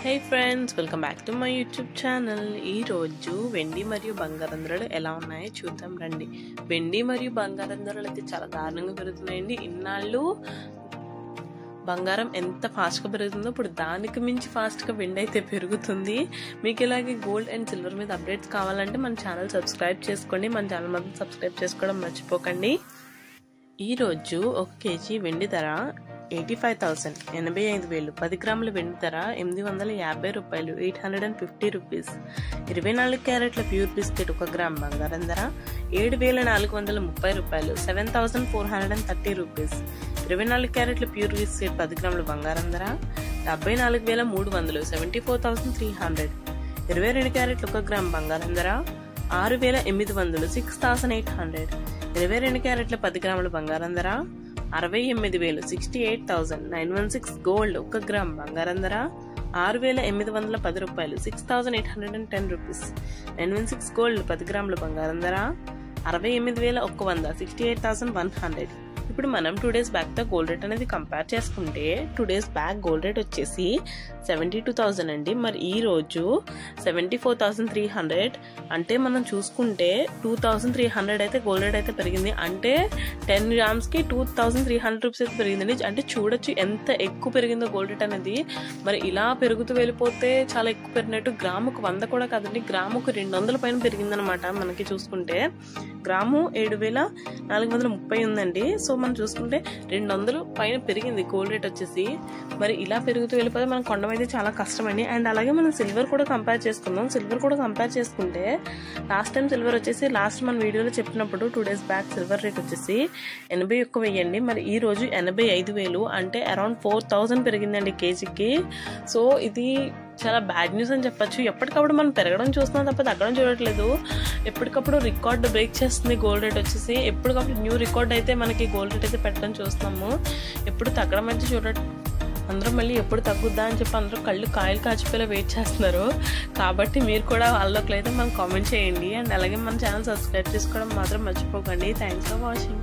Hey friends, welcome back to my YouTube channel. ఈ రోజు వెండి మరియు బంగారం ధరలు ఎలా ఉన్నాయో చూద్దాం రండి. వెండి మరియు బంగారం ధరలు అయితే చాలా దారుణంగా పెరుగుతున్నాయండి. ఇన్నాళ్ళు బంగారం ఎంత ఫాస్ట్గా పెరుగుతుందో ఇప్పుడు దానికి మించి ఫాస్ట్గా వెండి అయితే పెరుగుతుంది. మీకు ఇలాగే గోల్డ్ అండ్ సిల్వర్ మీద అప్డేట్స్ కావాలంటే మన ఛానల్ సబ్స్క్రైబ్ చేసుకోండి. మన ఛానల్ మాత్రం సబ్స్క్రైబ్ చేసుకోవడం మర్చిపోకండి. ఈరోజు 1 కేజీ వెండి ధర 85,000 85,000. 10 గ్రాముల వెండి ధర 850 రూపాయలు 850 రూపీస్. 24 క్యారెట్ల ప్యూర్ బిస్కెట్ 1 గ్రామ్ బంగారం ధర 7,430 రూపాయలు 7,430 రూపీస్. 24 క్యారెట్ల ప్యూర్ బిస్కెట్ 10 గ్రాముల బంగారం ధర 74,300 74,300. 22 క్యారెట్ల 1 గ్రామ్ బంగారం ధర 6,800 6,800. 22 క్యారెట్ల 10 గ్రాముల బంగారం ధర 68,000 68,916. గోల్డ్ 1 గ్రామ్ బంగారం ధర 6,810 రూపాయలు 6,810 రూపీస్. 916 గోల్డ్ 10 గ్రాముల బంగారం ధర 68,100 68,100. ఇప్పుడు మనం 2 days బ్యాక్ తో గోల్డ్ రేట్ అనేది కంపేర్ చేసుకుంటే 2 days బ్యాక్ గోల్డ్ రేట్ వచ్చేసి 72,000 అండి. మరి ఈ రోజు 74,300. అంటే మనం చూసుకుంటే 2,300 అయితే గోల్డ్ రేట్ అయితే పెరిగింది. అంటే 10 grams కి 2,300 రూపీస్ అయితే పెరిగిందండి. అంటే చూడొచ్చు ఎంత ఎక్కువ పెరిగిందో గోల్డ్ రేట్ అనేది. మరి ఇలా పెరుగుతూ వెళ్ళిపోతే చాలా ఎక్కువ పెరిగినట్టు. గ్రాముకు 100 కూడా కాదండి, గ్రాముకు 200 పైన పెరిగిందనమాట. మనకి చూసుకుంటే గ్రాము 7,430 ఉందండి. సో మనం చూసుకుంటే 200 పైన పెరిగింది గోల్డ్ రేట్ వచ్చేసి. మరి ఇలా పెరుగుతూ వెళ్ళిపోతే మనం కొనడం అయితే చాలా కష్టమండి. అండ్ అలాగే మనం సిల్వర్ కూడా కంపేర్ చేసుకుందాం. సిల్వర్ కూడా కంపేర్ చేసుకుంటే లాస్ట్ టైం సిల్వర్ వచ్చేసి మన వీడియోలో చెప్పినప్పుడు 2 days బ్యాక్ సిల్వర్ రేట్ వచ్చేసి 81,000 అండి. మరి ఈ రోజు 85,000 అంటే అరౌండ్ 4,000 పెరిగిందండి కేజీకి. సో ఇది చాలా బ్యాడ్ న్యూస్ అని చెప్పొచ్చు. ఎప్పటికప్పుడు మనం పెరగడం చూస్తున్నాం తప్ప తగ్గడం చూడట్లేదు. ఎప్పటికప్పుడు రికార్డ్ బ్రేక్ చేస్తుంది గోల్డ్ రేట్ వచ్చేసి. ఎప్పటికప్పుడు న్యూ రికార్డ్ అయితే మనకి గోల్డ్ రేట్ అయితే పెట్టడం చూస్తున్నాము. ఎప్పుడు తగ్గడం అయితే అందరూ మళ్ళీ ఎప్పుడు తగ్గుద్దా అని చెప్పి అందరూ కాయలు కాచిపోయేలా వెయిట్ చేస్తున్నారు. కాబట్టి మీరు కూడా వాళ్ళలోకి అయితే మనం కామెంట్ చేయండి. అండ్ అలాగే మన ఛానల్ సబ్స్క్రైబ్ చేసుకోవడం మాత్రం మర్చిపోకండి. Thanks for watching.